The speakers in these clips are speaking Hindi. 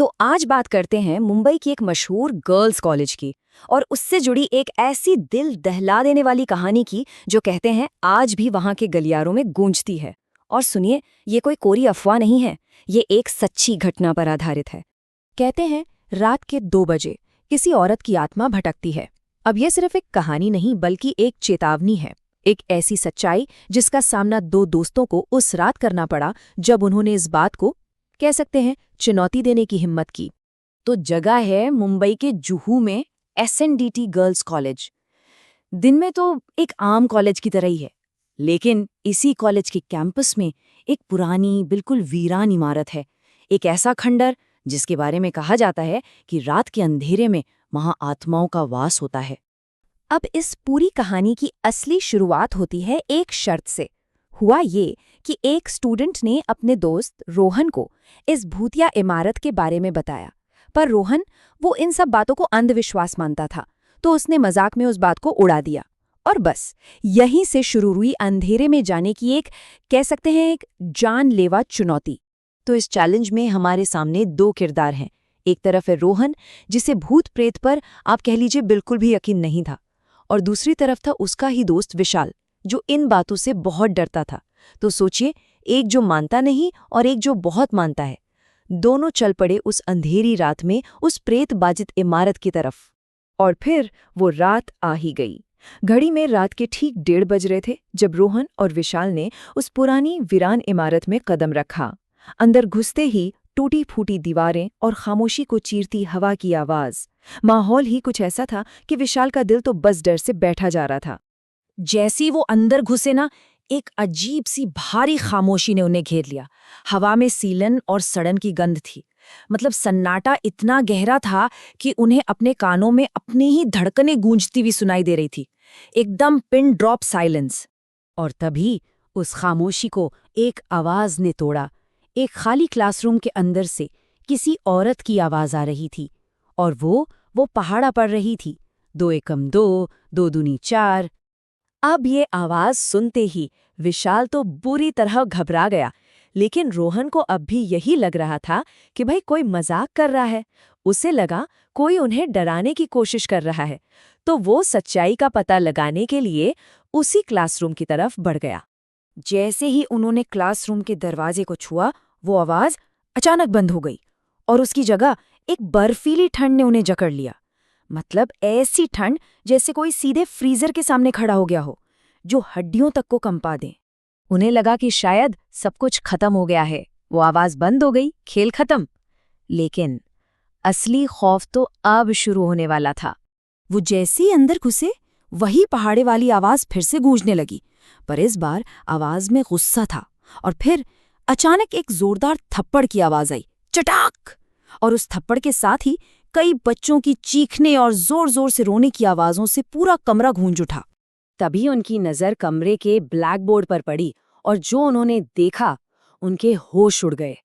तो आज बात करते हैं मुंबई की एक मशहूर गर्ल्स कॉलेज की और उससे जुड़ी एक ऐसी दिल दहला देने वाली कहानी की जो कहते हैं आज भी वहां के गलियारों में गूंजती है। और सुनिए, ये कोई कोरी अफवाह नहीं है, ये एक सच्ची घटना पर आधारित है। कहते हैं रात के 2 बजे किसी औरत की आत्मा भटकती है। अब यह सिर्फ एक कहानी नहीं बल्कि एक चेतावनी है, एक ऐसी सच्चाई जिसका सामना 2 दोस्तों को उस रात करना पड़ा जब उन्होंने इस बात को कह सकते हैं चुनौती देने की हिम्मत की। तो जगह है मुंबई के जुहू में SNDT गर्ल्स कॉलेज। दिन में तो एक आम कॉलेज की तरह ही है, लेकिन इसी कॉलेज के कैंपस में एक पुरानी बिल्कुल वीरान इमारत है, एक ऐसा खंडर जिसके बारे में कहा जाता है कि रात के अंधेरे में वहां आत्माओं का वास होता है। अब इस पूरी कहानी की असली शुरुआत होती है एक शर्त से। हुआ ये कि एक स्टूडेंट ने अपने दोस्त रोहन को इस भूतिया इमारत के बारे में बताया, पर रोहन वो इन सब बातों को अंधविश्वास मानता था, तो उसने मजाक में उस बात को उड़ा दिया। और बस यहीं से शुरू हुई अंधेरे में जाने की एक कह सकते हैं एक जानलेवा चुनौती। तो इस चैलेंज में हमारे सामने 2 किरदार हैं। एक तरफ है रोहन, जिसे भूत प्रेत पर आप कह लीजिए बिल्कुल भी यकीन नहीं था, और दूसरी तरफ था उसका ही दोस्त विशाल, जो इन बातों से बहुत डरता था। तो सोचिए, एक जो मानता नहीं और एक जो बहुत मानता है। दोनों चल पड़े उस अंधेरी रात में उस प्रेत बाजित इमारत की तरफ। और फिर वो रात आ ही गई। घड़ी में रात के ठीक 1:30 बज रहे थे जब रोहन और विशाल ने उस पुरानी वीरान इमारत में कदम रखा। अंदर घुसते ही टूटी फूटी दीवारें और खामोशी को चीरती हवा की आवाज। माहौल ही कुछ ऐसा था कि विशाल का दिल तो बस डर से बैठा जा रहा था। जैसी वो अंदर घुसे ना, एक अजीब सी भारी खामोशी ने उन्हें घेर लिया। हवा में सीलन और सड़न की गंध थी। मतलब सन्नाटा इतना गहरा था कि उन्हें अपने कानों में अपनी ही धड़कनें गूंजती हुई सुनाई दे रही थी। एकदम पिन ड्रॉप साइलेंस। और तभी उस खामोशी को एक आवाज ने तोड़ा। एक खाली क्लासरूम के अंदर से किसी औरत की आवाज आ रही थी, और वो पहाड़ा पड़ रही थी। 2 एकम 2, 2 दूनी 4। अब ये आवाज सुनते ही विशाल तो बुरी तरह घबरा गया, लेकिन रोहन को अब भी यही लग रहा था कि भाई कोई मजाक कर रहा है। उसे लगा कोई उन्हें डराने की कोशिश कर रहा है, तो वो सच्चाई का पता लगाने के लिए उसी क्लासरूम की तरफ बढ़ गया। जैसे ही उन्होंने क्लासरूम के दरवाजे को छुआ, वो आवाज अचानक बंद हो गई और उसकी जगह एक बर्फीली ठंड ने उन्हें जकड़ लिया। मतलब ऐसी ठंड जैसे कोई सीधे फ्रीजर के सामने खड़ा हो गया हो, जो हड्डियों तक को कंपा दे। उन्हें लगा कि शायद सब कुछ खत्म हो गया है, वो आवाज बंद हो गई, खेल खत्म। लेकिन असली खौफ तो अब शुरू होने वाला था। वो जैसे ही अंदर घुसे, वही पहाड़े वाली आवाज फिर से गूंजने लगी, पर इस बार आवाज में गुस्सा था। और फिर अचानक एक जोरदार थप्पड़ की आवाज आई, चटाक! और उस थप्पड़ के साथ ही कई बच्चों की चीखने और जोर जोर से रोने की आवाजों से पूरा कमरा गूंज उठा। तभी उनकी नजर कमरे के ब्लैक बोर्ड पर पड़ी, और जो उन्होंने देखा, उनके होश उड़ गए।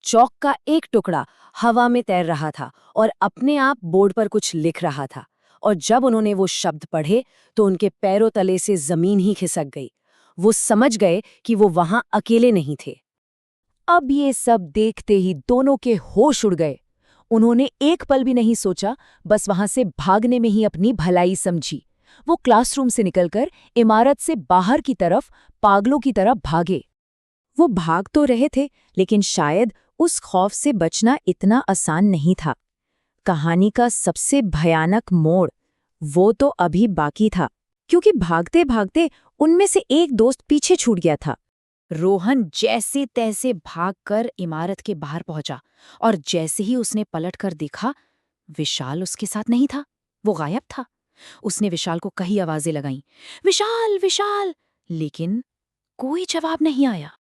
चौक का एक टुकड़ा हवा में तैर रहा था और अपने आप बोर्ड पर कुछ लिख रहा था। और जब उन्होंने वो शब्द पढ़े तो उनके पैरों तले से जमीन ही खिसक गई। वो समझ गए कि वो वहां अकेले नहीं थे। अब ये सब देखते ही दोनों के होश उड़ गए। उन्होंने एक पल भी नहीं सोचा, बस वहां से भागने में ही अपनी भलाई समझी। वो क्लासरूम से निकलकर इमारत से बाहर की तरफ पागलों की तरह भागे। वो भाग तो रहे थे, लेकिन शायद उस खौफ से बचना इतना आसान नहीं था। कहानी का सबसे भयानक मोड़ वो तो अभी बाकी था, क्योंकि भागते भागते उनमें से एक दोस्त पीछे छूट गया था। रोहन जैसे तैसे भागकर इमारत के बाहर पहुंचा, और जैसे ही उसने पलटकर देखा, विशाल उसके साथ नहीं था, वो गायब था। उसने विशाल को कई आवाजें लगाईं, विशाल विशाल, लेकिन कोई जवाब नहीं आया।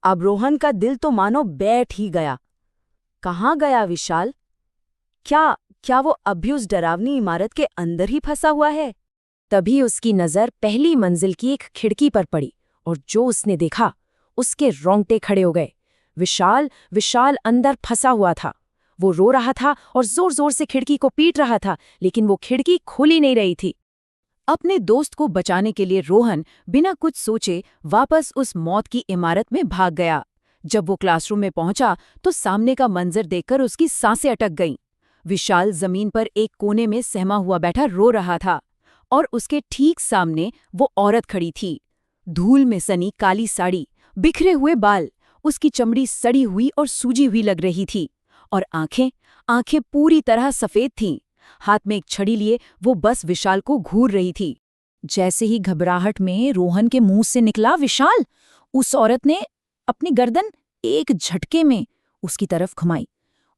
अब रोहन का दिल तो मानो बैठ ही गया। कहाँ गया विशाल? क्या वो अभी उस डरावनी इमारत के अंदर ही फंसा हुआ है? तभी उसकी नजर पहली मंजिल की एक खिड़की पर पड़ी, और जो उसने देखा, उसके रोंगटे खड़े हो गए। विशाल अंदर फंसा हुआ था। वो रो रहा था और जोर जोर से खिड़की को पीट रहा था, लेकिन वो खिड़की खुल ही नहीं रही थी। अपने दोस्त को बचाने के लिए रोहन बिना कुछ सोचे वापस उस मौत की इमारत में भाग गया। जब वो क्लासरूम में पहुंचा तो सामने का मंजर देखकर उसकी सांसें अटक गईं। विशाल जमीन पर एक कोने में सहमा हुआ बैठा रो रहा था और उसके ठीक सामने वो औरत खड़ी थी। धूल में सनी काली साड़ी, बिखरे हुए बाल, उसकी चमड़ी सड़ी हुई और सूजी हुई लग रही थी और आंखें पूरी तरह सफेद थीं। हाथ में एक छड़ी लिए वो बस विशाल को घूर रही थी। जैसे ही घबराहट में रोहन के मुंह से निकला विशाल, उस औरत ने अपनी गर्दन एक झटके में उसकी तरफ घुमाई।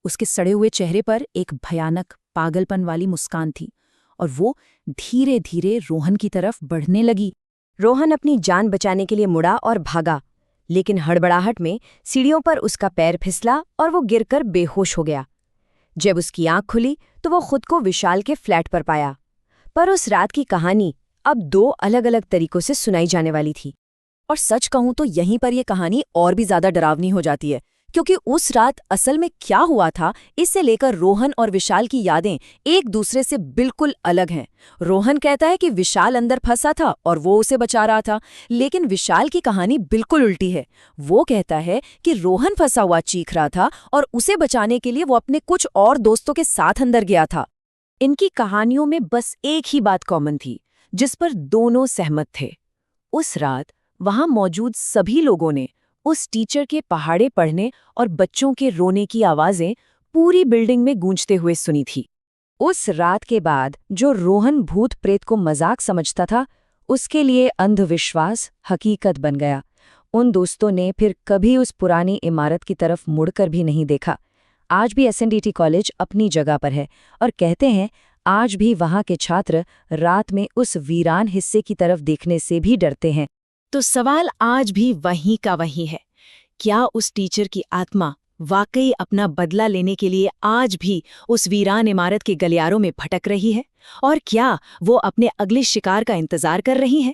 उसके सड़े हुए चेहरे पर एक भयानक पागलपन वाली मुस्कान थी और वो धीरे धीरे रोहन की तरफ बढ़ने लगी। रोहन अपनी जान बचाने के लिए मुड़ा और भागा, लेकिन हड़बड़ाहट में सीढ़ियों पर उसका पैर फिसला और वो गिरकर बेहोश हो गया। जब उसकी आंख खुली तो वो खुद को विशाल के फ्लैट पर पाया। पर उस रात की कहानी अब 2 अलग-अलग तरीकों से सुनाई जाने वाली थी। और सच कहूं तो यहीं पर यह कहानी और भी ज्यादा डरावनी हो जाती है, क्योंकि उस रात असल में क्या हुआ था इससे लेकर रोहन और विशाल की यादें एक दूसरे से बिल्कुल अलग हैं। रोहन कहता है कि विशाल अंदर फंसा था और वो उसे बचा रहा था, लेकिन विशाल की कहानी बिल्कुल उल्टी है। वो कहता है कि रोहन फंसा हुआ चीख रहा था और उसे बचाने के लिए वो अपने कुछ और दोस्तों के साथ अंदर गया था। इनकी कहानियों में बस एक ही बात कॉमन थी, जिस पर दोनों सहमत थे। उस रात वहां मौजूद सभी लोगों ने उस टीचर के पहाड़े पढ़ने और बच्चों के रोने की आवाजें पूरी बिल्डिंग में गूंजते हुए सुनी थी। उस रात के बाद जो रोहन भूत प्रेत को मजाक समझता था, उसके लिए अंधविश्वास हकीकत बन गया। उन दोस्तों ने फिर कभी उस पुरानी इमारत की तरफ मुड़कर भी नहीं देखा। आज भी एसएनडीटी कॉलेज अपनी जगह पर है और कहते हैं आज भी वहां के छात्र रात में उस वीरान हिस्से की तरफ देखने से भी डरते हैं। तो सवाल आज भी वहीं का वहीं है, क्या उस टीचर की आत्मा वाकई अपना बदला लेने के लिए आज भी उस वीरान इमारत के गलियारों में भटक रही है, और क्या वो अपने अगले शिकार का इंतजार कर रही है?